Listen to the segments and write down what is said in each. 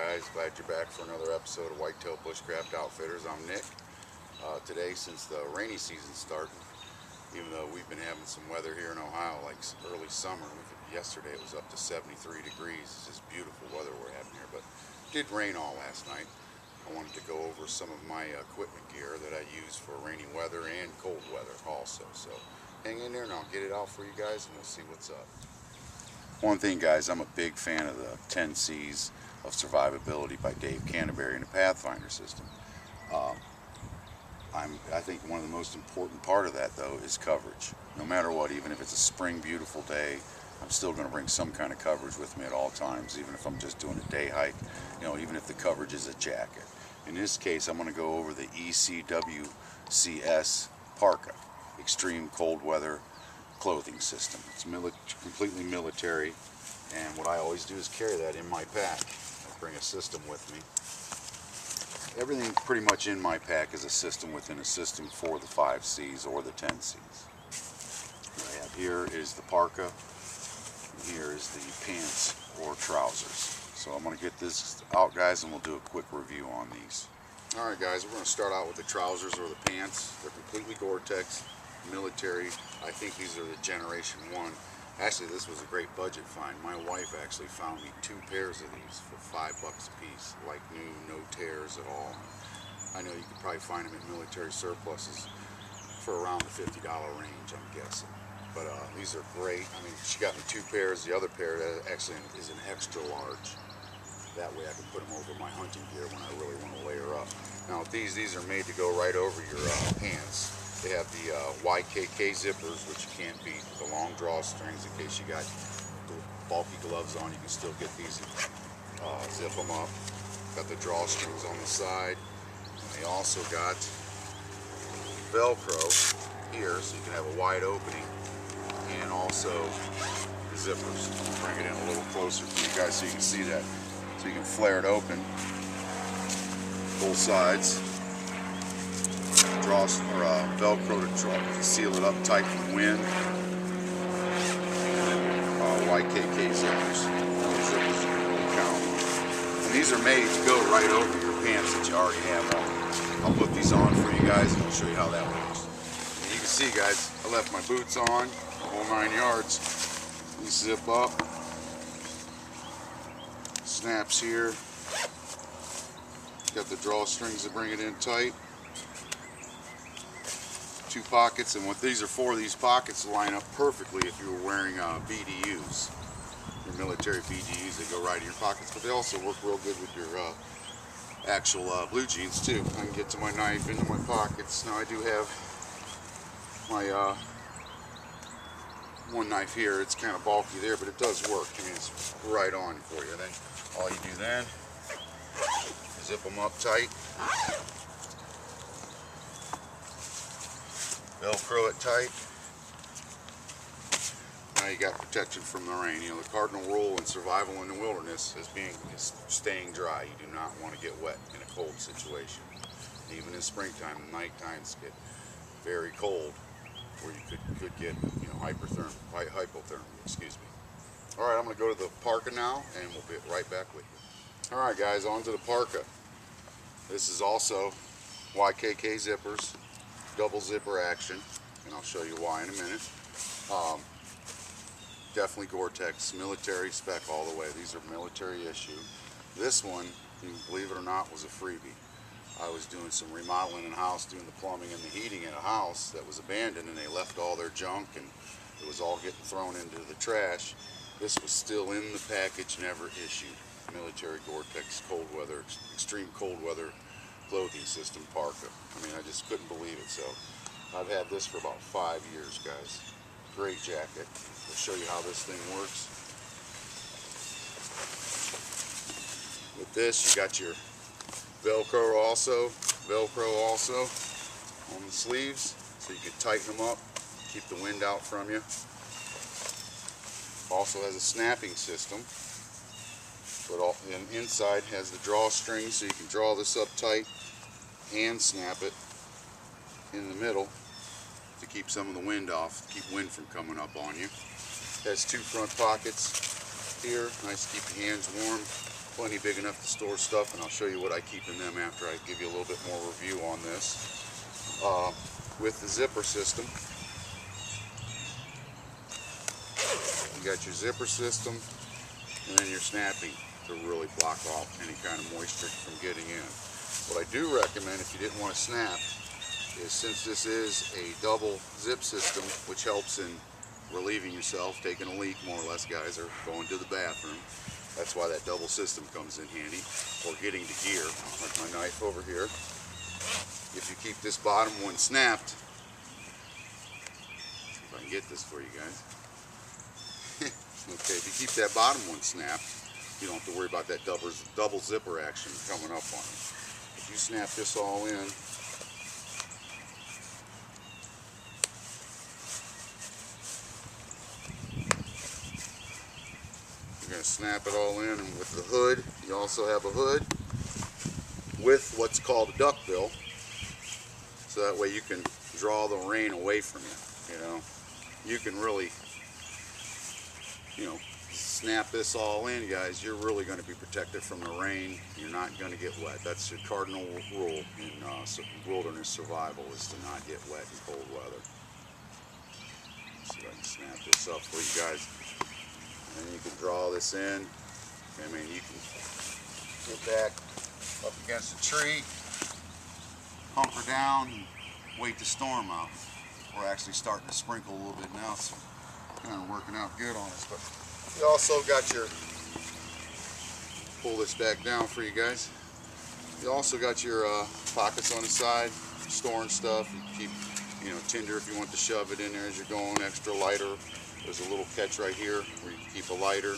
guys? Glad you're back for another episode of Whitetail Bushcraft Outfitters. I'm Nick. Today, since the rainy season's starting, even though we've been having some weather here in Ohio, like early summer, yesterday it was up to 73 degrees. It's just beautiful weather we're having here, but it did rain all last night. I wanted to go over some of my equipment gear that I use for rainy weather and cold weather also. So hang in there and I'll get it out for you guys and we'll see what's up. One thing, guys, I'm a big fan of the 10 C's of Survivability by Dave Canterbury in the Pathfinder system. I think one of the most important part of that, though, is coverage. No matter what, even if it's a spring beautiful day, I'm still going to bring some kind of coverage with me at all times, even if I'm just doing a day hike, even if the coverage is a jacket. In this case, I'm going to go over the ECWCS Parka, Extreme Cold Weather Clothing System. It's completely military, and what I always do is carry that in my pack. I bring a system with me. Everything pretty much in my pack is a system within a system for the 5 C's or the 10 C's. What I have here is the parka, and here is the pants or trousers. So I'm going to get this out, guys, and we'll do a quick review on these. Alright guys, we're going to start out with the trousers or the pants. They're completely Gore-Tex, military. I think these are the Generation 1. Actually, this was a great budget find. My wife actually found me 2 pairs of these for $5 a piece, like new, no tears at all. I know you could probably find them in military surpluses for around the $50 range, I'm guessing. But these are great. I mean, she got me 2 pairs. The other pair actually is an extra large. That way I can put them over my hunting gear when I really want to layer up. Now these are made to go right over your pants. They have the YKK zippers, which you can't beat. The long drawstrings, in case you got bulky gloves on, you can still get these and zip them up. Got the drawstrings on the side. And they also got Velcro here, so you can have a wide opening, and also the zippers. I'm gonna bring it in a little closer for you guys so you can see that. So you can flare it open, both sides. Velcro to seal it up tight from wind. YKK zippers. Zippers really count. And these are made to go right over your pants that you already have on. I'll put these on for you guys and I'll show you how that works. And you can see, guys, I left my boots on, the whole 9 yards. These zip up. Snaps here. Got the drawstrings to bring it in tight. 2 pockets, and what these are for, these pockets line up perfectly if you were wearing BDUs, your military BDUs. They go right in your pockets, but they also work real good with your actual blue jeans too. I can get to my knife into my pockets. Now I do have my one knife here. It's kind of bulky there, but it does work. I mean, it's right on for you. Then all you do then is zip them up tight. Velcro it tight. Now you got protection from the rain. The Cardinal Rule in survival in the wilderness is staying dry. You do not want to get wet in a cold situation. Even in springtime, the night times get very cold, where you could get hypothermia. Excuse me. All right, I'm going to go to the parka now, and we'll be right back with you. All right, guys, on to the parka. This is also YKK zippers. Double zipper action, and I'll show you why in a minute. Definitely Gore-Tex, military spec all the way. These are military issue. This one, believe it or not, was a freebie. I was doing some remodeling in a house, doing the plumbing and the heating in a house that was abandoned, and they left all their junk, and it was all getting thrown into the trash. This was still in the package, never issued. Military Gore-Tex cold weather, extreme cold weather clothing system parka. I mean, I just couldn't believe it. So I've had this for about 5 years, guys. Great jacket. I'll show you how this thing works. With this, you got your Velcro also on the sleeves, so you can tighten them up, keep the wind out from you. Also has a snapping system. But inside has the drawstring, so you can draw this up tight and snap it in the middle to keep some of the wind off, to keep wind from coming up on you. It has 2 front pockets here, nice to keep your hands warm. plenty big enough to store stuff, and I'll show you what I keep in them after I give you a little bit more review on this. With the zipper system, you got your zipper system and then your snapping to really block off any kind of moisture from getting in. What I do recommend, if you didn't want to snap, is since this is a double zip system, which helps in relieving yourself, taking a leak more or less, guys, or going to the bathroom. That's why that double system comes in handy, or getting to gear, like my knife over here. If you keep this bottom one snapped, if I can get this for you guys. Okay, if you keep that bottom one snapped, you don't have to worry about that double zipper action coming up on you. If you snap this all in, you're going to snap it all in, and with the hood, you also have a hood with what's called a duckbill, so that way you can draw the rain away from you. You know, you can really, snap this all in, guys. You're really going to be protected from the rain. You're not going to get wet. That's your cardinal rule in wilderness survival, is to not get wet in cold weather. Let's see if I can snap this up for you guys. And then you can draw this in. I mean, you can get back up against a tree, hunker down, and wait the storm out. We're actually starting to sprinkle a little bit now, so kind of working out good on us. But you also got your, pull this back down for you guys. You also got your pockets on the side, storing stuff. You keep, tinder if you want to shove it in there as you're going, extra lighter. There's a little catch right here where you can keep a lighter.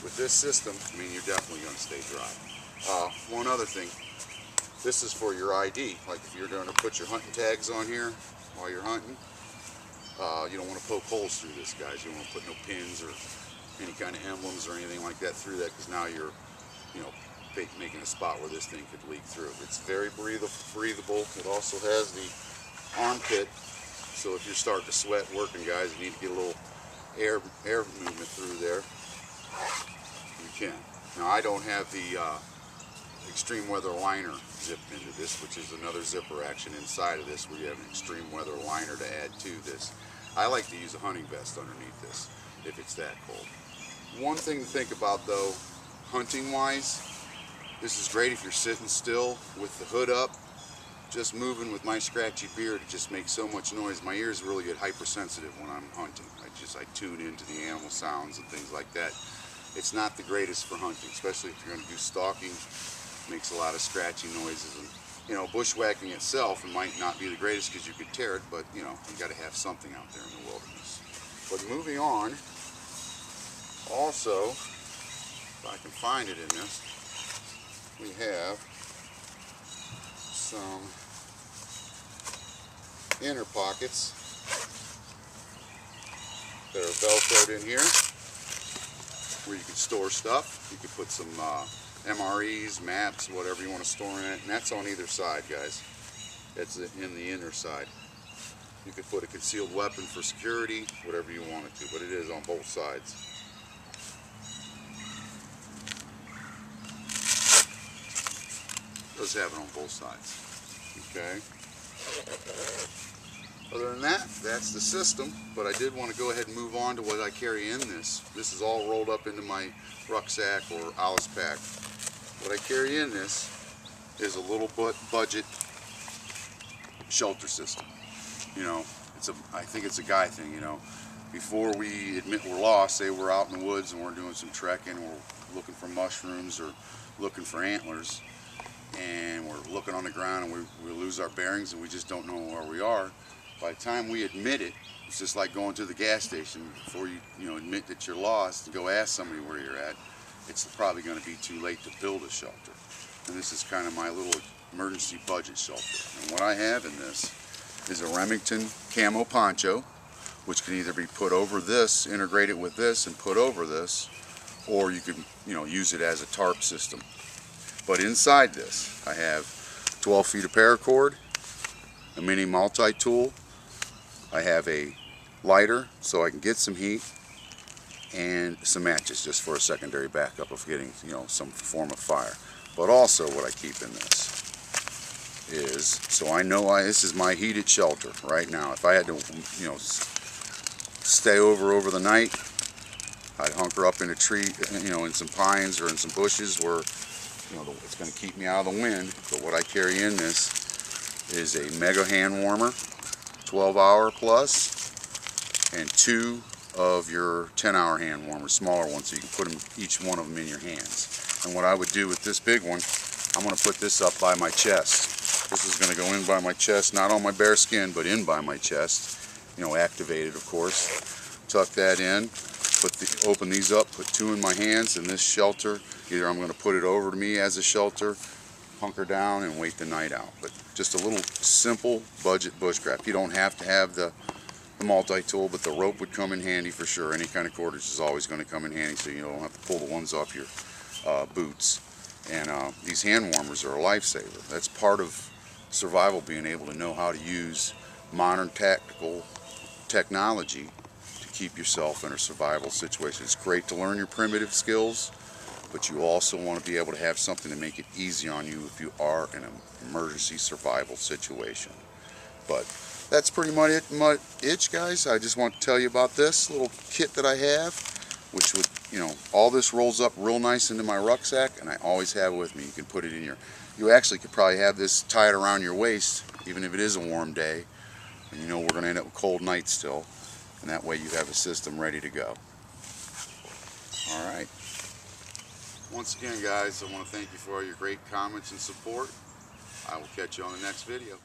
With this system, I mean, you're definitely going to stay dry. One other thing, this is for your ID. Like if you're going to put your hunting tags on here while you're hunting, you don't want to poke holes through this, guys. You don't want to put no pins or any kind of emblems or anything like that through that, because now you're, making a spot where this thing could leak through. It's very breathable. It also has the armpit, so if you're starting to sweat working, guys, you need to get a little air movement through there. You can. Now I don't have the extreme weather liner zipped into this, which is another zipper action inside of this, where you have an extreme weather liner to add to this. I like to use a hunting vest underneath this if it's that cold. One thing to think about though, hunting wise, this is great if you're sitting still with the hood up. Just moving with my scratchy beard, it just makes so much noise. My ears really get hypersensitive when I'm hunting. I tune into the animal sounds and things like that. It's not the greatest for hunting, especially if you're going to do stalking. It makes a lot of scratchy noises, and bushwhacking itself, it might not be the greatest because you could tear it, but you got to have something out there in the wilderness. But moving on, also, if I can find it in this, we have some inner pockets that are velcroed in here, where you can store stuff. You can put some MREs, maps, whatever you want to store in it, and that's on either side, guys. That's in the inner side. You could put a concealed weapon for security, whatever you want it to, but it is on both sides. It does have it on both sides. Okay. Other than that, that's the system, but I did want to go ahead and move on to what I carry in this. This is all rolled up into my rucksack or Alice pack. What I carry in this is a little budget shelter system. I think it's a guy thing, Before we admit we're lost, say we're out in the woods and we're doing some trekking, we're looking for mushrooms or looking for antlers, and we're looking on the ground and we lose our bearings and we just don't know where we are. By the time we admit it, it's just like going to the gas station. Before you admit that you're lost and go ask somebody where you're at, it's probably going to be too late to build a shelter. And this is kind of my little emergency budget shelter. And what I have in this is a Remington camo poncho, which can either be put over this, integrated with this and put over this, or you can use it as a tarp system. But inside this, I have 12 feet of paracord, a mini multi-tool, I have a lighter so I can get some heat, and some matches just for a secondary backup of getting, you know, some form of fire. But also what I keep in this is, so I know this is my heated shelter right now. If I had to, you know, stay over the night, I'd hunker up in a tree, you know, in some pines or in some bushes where, you know, it's going to keep me out of the wind. But what I carry in this is a mega hand warmer, 12-hour plus, and 2 of your 10-hour hand warmers, smaller ones, so you can put them, each one of them, in your hands. And what I would do with this big one, I'm going to put this up by my chest. This is going to go in by my chest, not on my bare skin, but in by my chest. You know, activated, of course. Tuck that in, open these up, put 2 in my hands, and this shelter, either I'm going to put it over to me as a shelter, hunker down, and wait the night out. But just a little simple budget bushcraft. You don't have to have the multi-tool, but the rope would come in handy for sure. Any kind of cordage is always going to come in handy, so you don't have to pull the ones off your boots. And these hand warmers are a lifesaver. That's part of survival, being able to know how to use modern tactical technology to keep yourself in a survival situation. It's great to learn your primitive skills, but you also want to be able to have something to make it easy on you if you are in an emergency survival situation. But that's pretty much it, guys. I just want to tell you about this little kit that I have, which would, you know, all this rolls up real nice into my rucksack, and I always have it with me. You can put it in you actually could probably have this tied around your waist, even if it is a warm day, and you know we're going to end up with cold nights still, and that way you have a system ready to go. Alright. Once again, guys, I want to thank you for all your great comments and support. I will catch you on the next video.